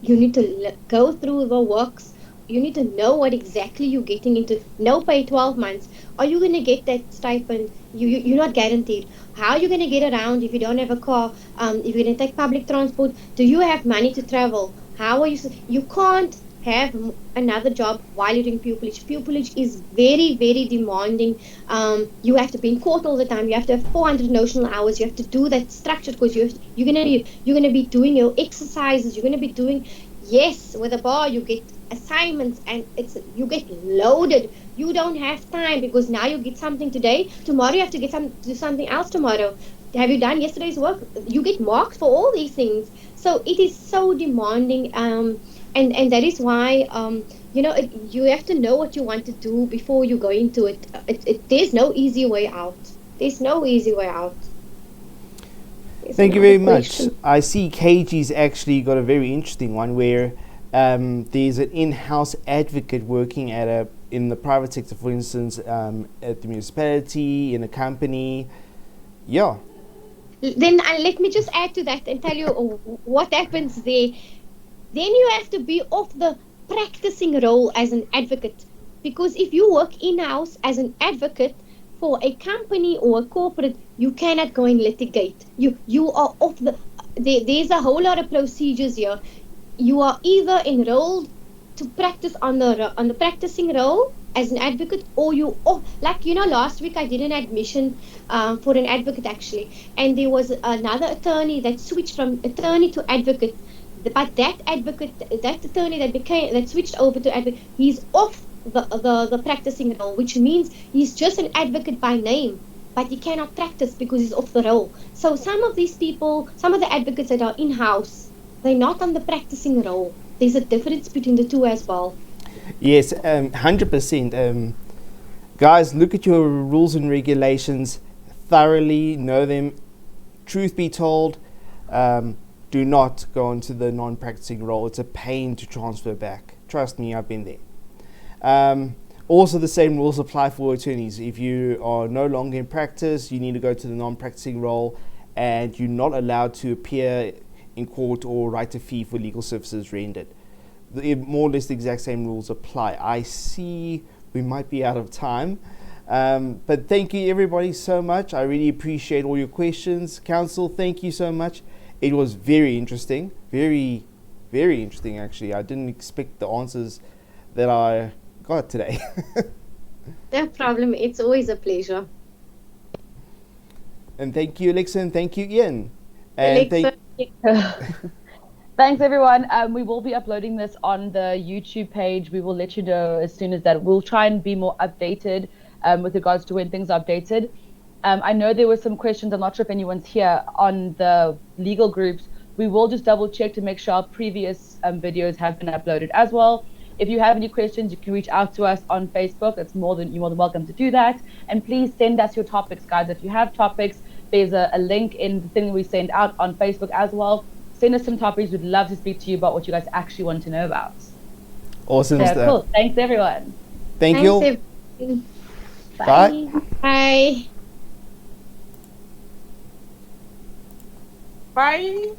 you need to go through the works. You need to know what exactly you're getting into. No pay 12 months. Are you going to get that stipend? You're not guaranteed. How are you going to get around if you don't have a car? If you're going to take public transport, do you have money to travel? How are you? You can't have another job while you're doing pupillage. Pupillage is very, very demanding. You have to be in court all the time. You have to have 400 notional hours. You have to do that structured because you're gonna be doing your exercises. You're gonna be doing, yes, with a bar you get assignments and you get loaded. You don't have time because now you get something today. Tomorrow you have to do something else tomorrow. Have you done yesterday's work? You get marked for all these things. So it is so demanding. And that is why you have to know what you want to do before you go into it. There's no easy way out. There's no easy way out. Thank you very much. I see KG's actually got a very interesting one where there's an in-house advocate working in the private sector, for instance, at the municipality, in a company. Yeah. Then let me just add to that and tell you what happens there. Then you have to be off the practicing role as an advocate. Because if you work in-house as an advocate for a company or a corporate, you cannot go and litigate. You are off there's a whole lot of procedures here. You are either enrolled to practice on the practicing role as an advocate, or last week I did an admission for an advocate actually, and there was another attorney that switched from attorney to advocate. But that attorney that switched over to advocate, he's off the practicing role, which means he's just an advocate by name, but he cannot practice because he's off the role. So some of these people, some of the advocates that are in-house, they're not on the practicing role. There's a difference between the two as well. Yes, 100%. Guys, look at your rules and regulations thoroughly, know them. Truth be told, do not go into the non-practicing role. It's a pain to transfer back. Trust me, I've been there. Also, the same rules apply for attorneys. If you are no longer in practice, you need to go to the non-practicing role, and you're not allowed to appear in court or write a fee for legal services rendered. More or less the exact same rules apply. I see we might be out of time. But thank you everybody so much. I really appreciate all your questions. Counsel, thank you so much. It was very interesting, very, very interesting actually. I didn't expect the answers that I got today. No problem. It's always a pleasure. And thank you, Alexa, and thank you, Ian. And Thanks, everyone. We will be uploading this on the YouTube page. We will let you know as soon as that. We'll try and be more updated with regards to when things are updated. I know there were some questions. I'm not sure if anyone's here on the legal groups. We will just double check to make sure our previous videos have been uploaded as well. If you have any questions, you can reach out to us on Facebook. You're more than welcome to do that. And please send us your topics, guys. If you have topics, there's a link in the thing we send out on Facebook as well. Send us some topics. We'd love to speak to you about what you guys actually want to know about. Awesome So stuff. cool. Thanks, everyone. Thank you. Bye. Bye. Bye. Bye.